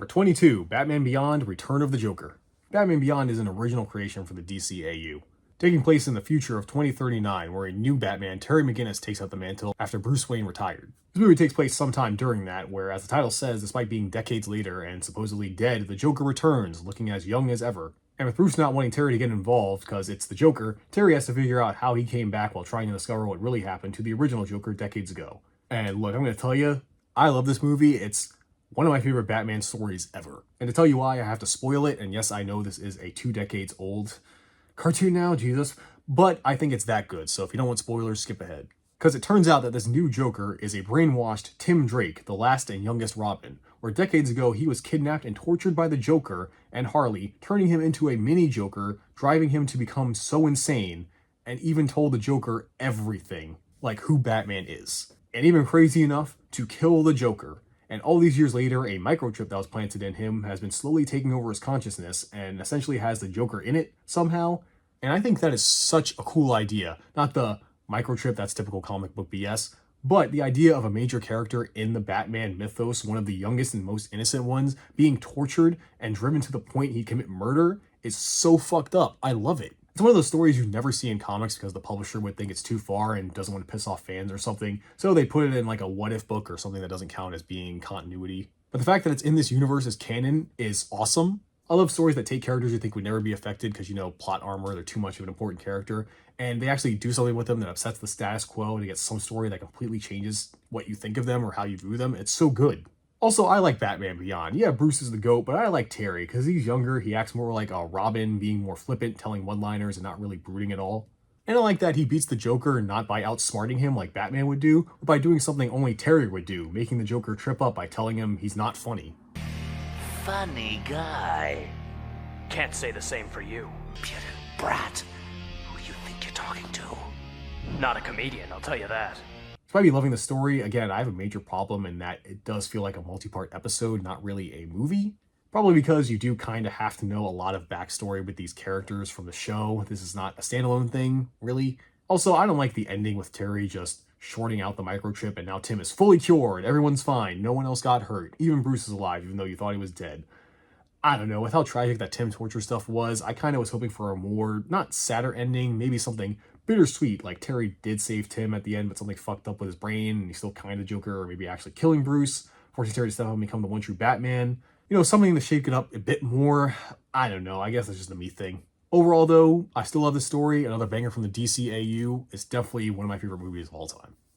Number 22, Batman Beyond: Return of the Joker. Batman Beyond is an original creation for the DCAU, taking place in the future of 2039, where a new Batman, Terry McGinnis, takes up the mantle after Bruce Wayne retired. This movie takes place sometime during that, where, as the title says, despite being decades later and supposedly dead, the Joker returns, looking as young as ever. And with Bruce not wanting Terry to get involved, because it's the Joker, Terry has to figure out how he came back while trying to discover what really happened to the original Joker decades ago. And look, I'm going to tell you, I love this movie. It's one of my favorite Batman stories ever. And to tell you why, I have to spoil it, and yes, I know this is a 2 decades old cartoon now, Jesus, but I think it's that good, so if you don't want spoilers, skip ahead. Because it turns out that this new Joker is a brainwashed Tim Drake, the last and youngest Robin, where decades ago he was kidnapped and tortured by the Joker and Harley, turning him into a mini Joker, driving him to become so insane, and even told the Joker everything, like who Batman is. And even crazy enough to kill the Joker. And all these years later, a microchip that was planted in him has been slowly taking over his consciousness and essentially has the Joker in it somehow. And I think that is such a cool idea. Not the microchip, that's typical comic book BS, but the idea of a major character in the Batman mythos, one of the youngest and most innocent ones, being tortured and driven to the point he'd commit murder is so fucked up. I love it. It's one of those stories you never see in comics because the publisher would think it's too far and doesn't want to piss off fans or something, so they put it in like a what-if book or something that doesn't count as being continuity. But the fact that it's in this universe as canon is awesome. I love stories that take characters you think would never be affected because, plot armor, they're too much of an important character, and they actually do something with them that upsets the status quo and you get some story that completely changes what you think of them or how you view them. It's so good. Also, I like Batman Beyond. Yeah, Bruce is the GOAT, but I like Terry, because he's younger, he acts more like a Robin, being more flippant, telling one-liners, and not really brooding at all. And I like that he beats the Joker not by outsmarting him like Batman would do, but by doing something only Terry would do, making the Joker trip up by telling him he's not funny. Funny guy. Can't say the same for you. Peter Brat. Who you think you're talking to? Not a comedian, I'll tell you that. Despite me loving the story, again, I have a major problem in that it does feel like a multi-part episode, not really a movie. Probably because you do kind of have to know a lot of backstory with these characters from the show. This is not a standalone thing, really. Also, I don't like the ending with Terry just shorting out the microchip and now Tim is fully cured, everyone's fine, no one else got hurt, even Bruce is alive even though you thought he was dead. I don't know, with how tragic that Tim torture stuff was, I kind of was hoping for a more, not sadder ending, maybe something bittersweet, like Terry did save Tim at the end, but something fucked up with his brain, and he's still kind of Joker, or maybe actually killing Bruce, forcing Terry to step up and become the one true Batman. Something to shake it up a bit more. I don't know, I guess that's just a me thing. Overall, though, I still love this story. Another banger from the DCAU. It's definitely one of my favorite movies of all time.